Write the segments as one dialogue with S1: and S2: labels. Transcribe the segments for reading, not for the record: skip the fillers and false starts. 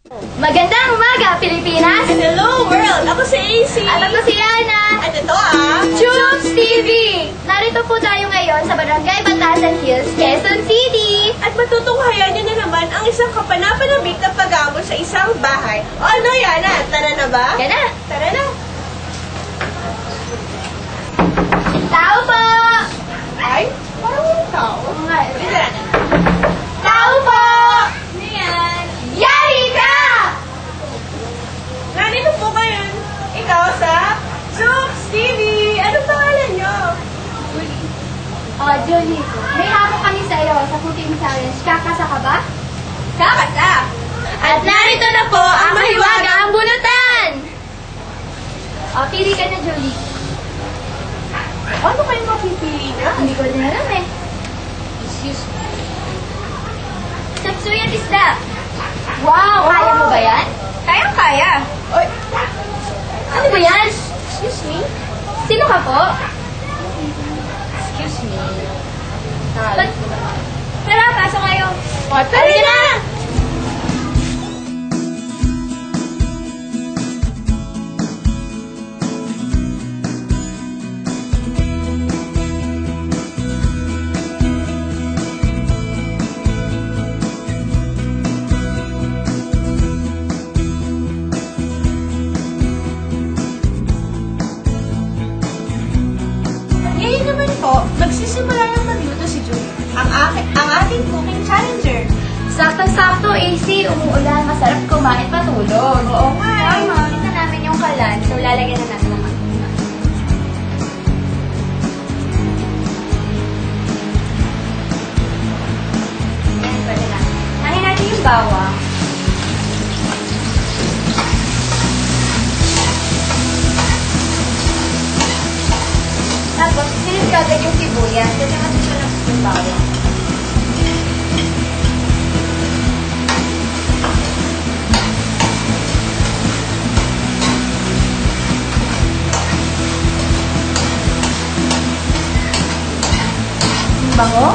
S1: Magandang umaga, Pilipinas!
S2: Hello world! Ako si AC!
S1: At ako si Ana!
S2: At ito
S1: Chooks TV! Narito po tayo ngayon sa Barangay Batasan Hills, Quezon City!
S2: At matutunghayan niyo na naman ang isang kapanapanabik na pag-aamon sa isang bahay. O ano, Yana? Tara na ba?
S1: Yan na!
S2: Tara na!
S1: Tao po!
S2: Ay, parang walang tao. Tara na.
S1: Tao po! Ano yan? Yari ka!
S2: Nandito po kayo. Ikaw sa Chooks TV! Ano pangalan niyo?
S1: Julie, may hako kami sa iyo sa Cooking Challenge. Kakasa ka ba?
S2: Kakasa!
S1: At narito na po ang mahiwagang bunutan! Pili ka na, Julie.
S2: Ano kayo mapipili na?
S1: Hindi ko din alam eh.
S2: Excuse me.
S1: Sapsuy at isda. Wow! Kaya mo ba yan?
S2: Kaya-kaya. Oy,
S1: Ano ba yan?
S2: excuse me?
S1: Sino ka po?
S2: Excuse me.
S1: Tara, pasok kayo.
S2: Tara na! Ngayon naman po, magsisimula ng magluto si Julie, ang ating cooking challenger.
S1: Sakto-sakto, AC. Umuulan. Masarap kumain patulog.
S2: Oo nga eh.
S1: Tama. Kita namin yung kalan. So, lalagyan na natin ng Ayan, pwede na. Hahin natin yung bawang. Tapos, sinit kagad yung sibuyas. Kasi masusunod yung bawang. Bango.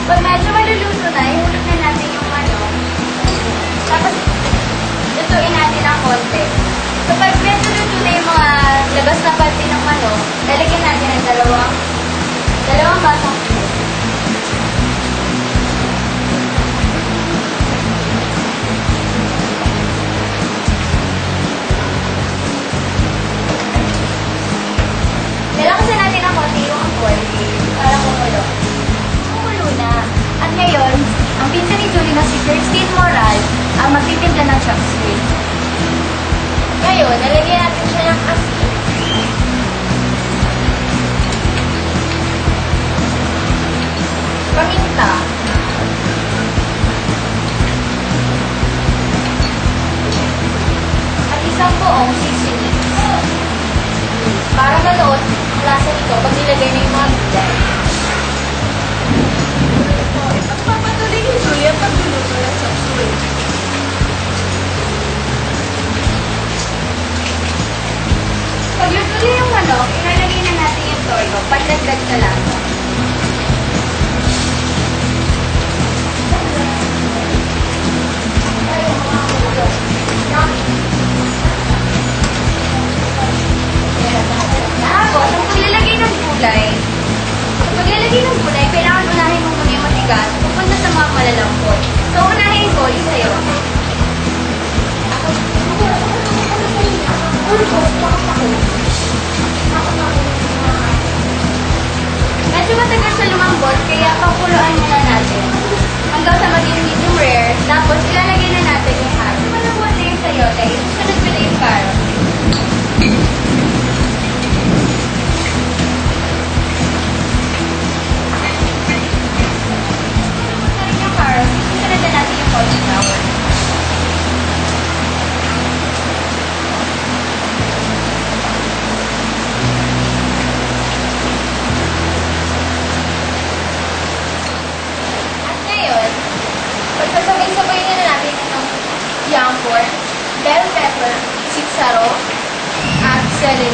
S1: Pag medyo maluluto na, ihulog na natin yung manok. Tapos, lutuin natin ng konti. So, pag medyo luto na yung mga labas na parte ng manok, lalagyan natin ng dalawang basang tubig. Lalakasan natin ng konti yung apoy para kumulo. Kumulo na. At ngayon, ang pinsan ni Julie na si Christine Moral ang magtitimpla ng chop suey. Ngayon, nalagyan natin siya ng asin. Paminta. At isang buong seasoning. Para manood ang lasa nito pag nilagay na yung mga gulay.
S2: Pagpapatuloy ni Julie ang pagluluto ng chop suey.
S1: Pag luto na yung manok, ilalagay na natin yung toyo, pandagdag sa lasa. Tapos, ang paglalagay ng gulay, kailangan unahin mo muna yung matigas pupunta sa mga malalambot. So, unahin ko yung sayo. Medyo matagal siya lumambot, kaya pakuluan muna natin. Hanggang sa maging medium rare, tapos ilalagay na natin yung carrot. Malabuan na yung sayote, susunod ko na yung carrot. Susunod yung carrot, susunod na natin yung cauliflower. At ngayon, pagkasabay-sabay na natin yung young corn, bell pepper, sitsaro, at celery.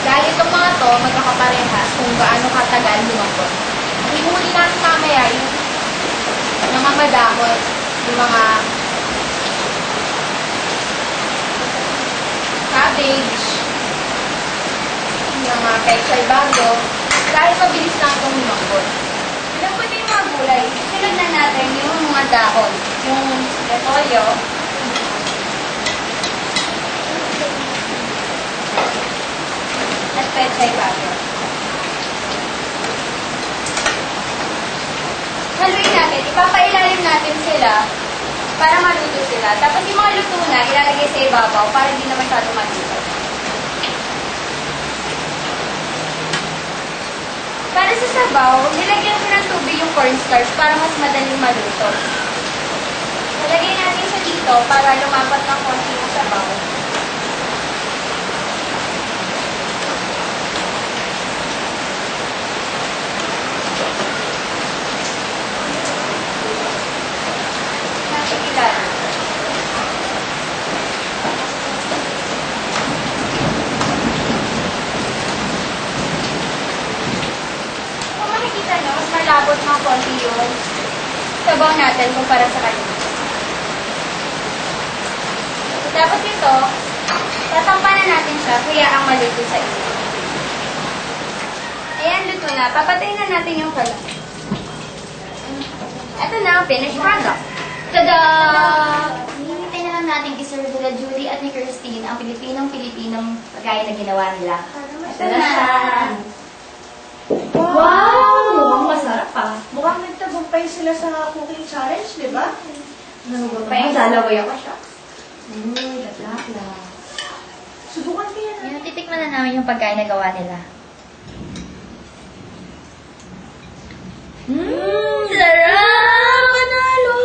S1: Dahil itong mga to, magkakaparehas kung gaano katagal lumambot. Ang ihuli natin mamaya yung mga madamot, yung mga pechay bago, kahit mabilis lang itong lumambot. Lumambot yung mga gulay, sunod na natin yung mga dahon, yung repolyo, at pechay bago. Haluin natin, ipapailalim natin sila para maluto sila. Tapos yung mga luto na, ilalagay sa ibabaw para hindi na masyado maluto. Para sa sabaw, nilagyan ko ng tubig yung cornstarch para mas madaling maluto. Nalagay natin siya dito para lumapat ng konti yung sabaw. Natin ilalim. Kung makikita nyo, mas malabot ng konti yung sabaw natin kumpara sa kanina. Tapos ito, tatampanan natin siya kaya ang maluto sa inyo. Ayan, luto na. Papatayin na natin yung kalan. Ito na ang finished product. Tada! Hinihintay na lang natin i-serve nila Julie at ni Christine ang Pilipinong pagkain na ginawa nila. Ito na siya.
S2: Wow!
S1: Mukhang masarap pa.
S2: Mukhang nagtagumpay sila sa cooking challenge, di ba?
S1: Dalaway ako siya.
S2: Subukan ko yan.
S1: Ngayon, titikman na namin yung pagkain na gawa nila. Sarap!
S2: Panalo!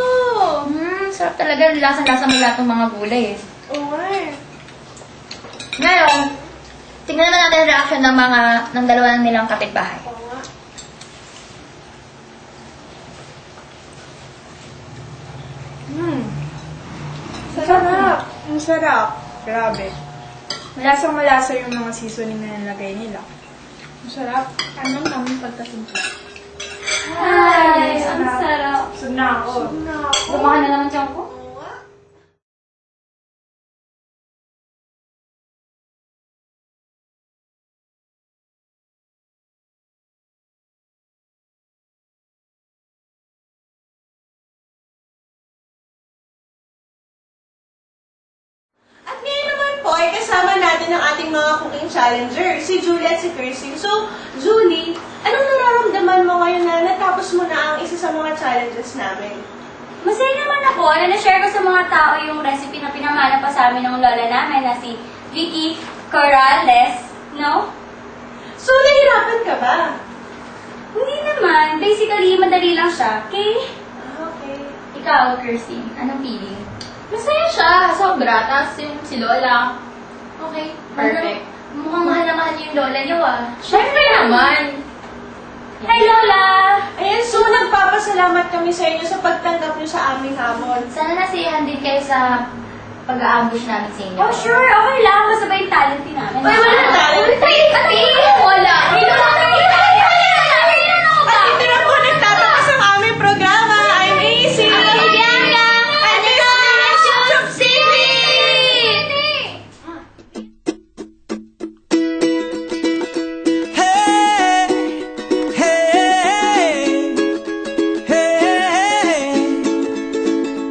S1: Sarap talaga. Lasang-lasa mo lahat ng mga gulay eh.
S2: Oo nga eh.
S1: Ngayon, tingnan naman natin ang reaction ng dalawa nilang kapitbahay.
S2: Oo nga. Sarap! Ang sarap. Grabe. Malasang malasa yung mga seasoning na nilagay nila. Ang sarap. Anong tamang pagkasimpla?
S1: Ay, ang sarap.
S2: Busog na ako.
S1: Gumawa na naman siyang ko.
S2: At ngayon naman po, ay kasama natin ang ating mga cooking challenger, si Julie at si Christine. So, Julie, anong nararamdaman mo ngayon na natapos mo na ang isa sa mga challenges namin?
S1: Masaya naman ako na na-share ko sa mga tao yung recipe na pinamana pa sa amin ng lola namin na si Vicky Corrales, no?
S2: So, nahirapan ka ba?
S1: Hindi naman. Basically, madali lang siya. Okay?
S2: Okay.
S1: Ikaw, Kirsty, anong feeling?
S3: Masaya siya, sobra. Tapos yung si Lola, okay, perfect.
S1: Mukhang mahal na mahal niyo yung lola niyo ah.
S3: Siyempre naman.
S1: Hi, Lola!
S2: Ayan, so nagpapasalamat kami sa inyo sa pagtanggap niyo sa aming hamon.
S1: Sana nasiyahan din kayo sa pag-a-ambush namin sa inyo.
S3: Oh, sure, okay lang. Masabay yung talent din namin.
S2: Ay, wala talent.
S3: Pati! Wala. Hindi naman